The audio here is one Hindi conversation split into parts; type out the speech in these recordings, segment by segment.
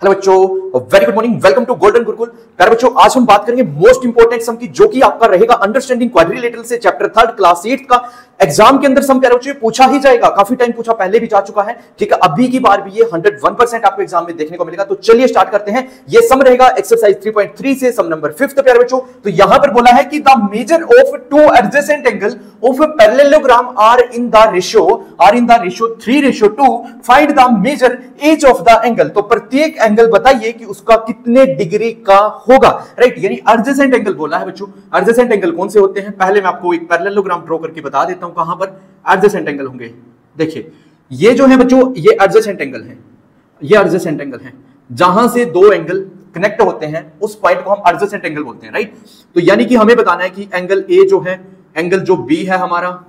हेलो बच्चों, very good morning, welcome to golden Gurukul. प्यारे बच्चों, आज हम बात करेंगे मोस्ट इंपोर्टेंट सम की, जो कि आपका रहेगा अंडरस्टैंडिंग क्वाड्रिलेटरल से चैप्टर 3 क्लास 8 का। एग्जाम के अंदर सम प्यारे बच्चों पूछा ही जाएगा, काफी टाइम पूछा, पहले भी जा चुका है, ठीक है। अभी की बार भी ये 101% आपको एग्जाम में देखने को मिलेगा। तो चलिए स्टार्ट करते हैं। ये सम रहेगा एक्सरसाइज 3.3 से सम नंबर 5 प्यारे बच्चों। तो यहां पर बोला है कि the measure of two adjacent angle of a parallelogram are in the ratio 3:2, find the measure each of the angle. तो प्रत्येक एंगल बताइए कि उसका कितने डिग्री का होगा, राइट। यानी एडजेसेंट एंगल बोला है बच्चों। एडजेसेंट एंगल कौन से होते हैं, पहले मैं आपको एक पैरेललोग्राम ड्रॉ करके बता देता हूं कहां पर एडजेसेंट एंगल होंगे। देखिए ये जो है बच्चों, ये एडजेसेंट एंगल है, ये एडजेसेंट एंगल है। जहां से दो एंगल कनेक्ट होते हैं उस पॉइंट को हम एडजेसेंट एंगल बोलते हैं, राइट। तो यानी कि हमें बताना है कि एंगल ए जो है, एंगल जो बी है हमारा,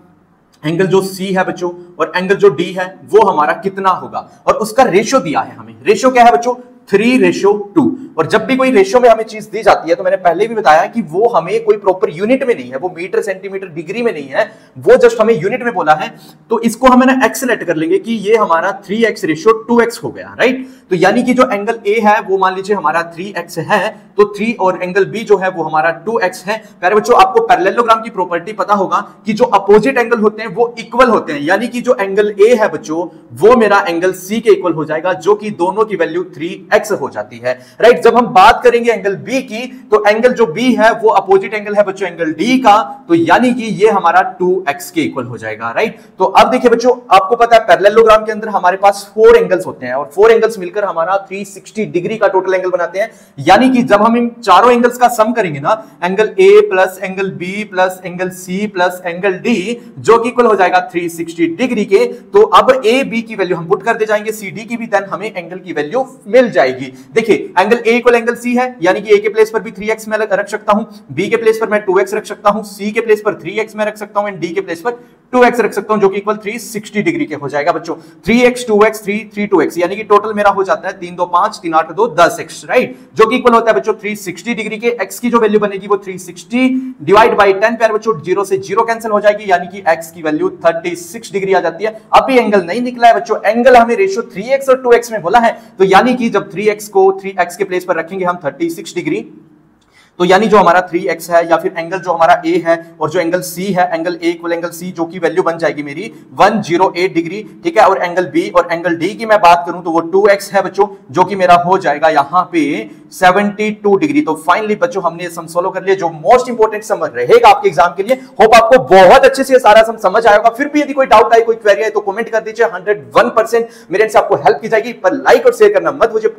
एंगल जो सी है बच्चों, और एंगल जो डी है वो हमारा कितना होगा, और उसका रेशियो दिया है हमें। रेशियो क्या है बच्चों, 3:2। और जब भी कोई रेशियो में हमें चीज दी जाती है, तो मैंने पहले भी बताया कि वो हमें कोई प्रॉपर यूनिट में नहीं है, वो मीटर सेंटीमीटर डिग्री में नहीं है, वो जस्ट हमें यूनिट में बोला है। तो इसको हम ना एक्स सेलेक्ट कर लेंगे कि ये हमारा 3x/2x हो गया, राइट। तो यानी कि जो एंगल ए है वो मान लीजिए हमारा 3x है, तो 3, और एंगल बी जो है वो हमारा 2x है। प्यारे बच्चों, आपको पैरेललोग्राम की प्रॉपर्टी पता होगा कि जो अपोजिट एंगल होते हैं वो इक्वल होते हैं। यानी कि जो एंगल ए है बच्चों, वो मेरा एंगल सी के इक्वल हो जाएगा, जो कि दोनों की वैल्यू 3x हो जाती है, राइट। जब हम बात करेंगे एंगल बी की, तो एंगल जो बी है वो अपोजिट एंगल है बच्चों एंगल डी का, तो यानी कि ये हमारा 2x के इक्वल हो जाएगा, राइट। तो अब देखिए बच्चों, आपको पता है पैरेललोग्राम के अंदर हमारे पास 4 एंगल्स होते हैं, और 4 एंगल्स मिलकर हमारा 360 डिग्री का टोटल एंगल बनाते हैं। यानी कि जब हम इन चारों एंगल्स का सम करेंगे ना, angle A plus angle B plus angle C plus angle D, जो कि इक्वल हो जाएगा 360 डिग्री के, तो अब ए बी की वैल्यू हम पुट करते जाएंगे, सी डी की भी, देन हमें एंगल की वैल्यू मिल जाएगी। देखिए angle A equal angle C है, यानी कि ए के प्लेस पर भी 3x मैं रख सकता हूं, बी के प्लेस पर मैं 2x रख सकता हूं, सी के प्लेस पर 3x मैं रख सकता हूं, एंड डी के प्लेस पर 2x रख सकता हूं, जो कि इक्वल 360 डिग्री के हो जाएगा बच्चों। 3x 2x 3 2x, यानी कि टोटल मेरा हो जाता है 3 2 5 3 8 2 10x, राइट, जो कि इक्वल होता है बच्चों 360 डिग्री के। x की जो वैल्यू बनेगी वो 360 डिवाइड बाय 10, प्यारे बच्चों 0 से 0 कैंसिल हो जाएगी, यानी कि x की वैल्यू 36 डिग्री आ जाती है। अभी एंगल नहीं निकला है बच्चों, एंगल हमें रेशियो 3x और 2x में बोला है, तो यानी कि जब 3x को 3x के प्लेस पर रखेंगे हम 36 डिग्री, तो यानी जो हमारा 3x है, या फिर एंगल जो हमारा a है और जो एंगल c है, angle a equal angle c, जो की वैल्यू बन जाएगी मेरी 108 डिग्री, ठीक है। और एंगल b और एंगल d की मैं बात करूं तो वो 2x है बच्चों, जो कि मेरा हो जाएगा यहां पे 72 डिग्री। तो फाइनली बच्चों हमने सम सोल्व कर लिया, जो मोस्ट इंपोर्टेंट सम रहेगा आपके एग्जाम के लिए। होप आपको बहुत अच्छे से सारा सम समझ आएगा। फिर भी यदि कोई डाउट आए, कोई क्वेरी आए, तो कमेंट कर दीजिए, 101% मेरे से आपको हेल्प की जाएगी। पर लाइक और शेयर करना मत भूलिए।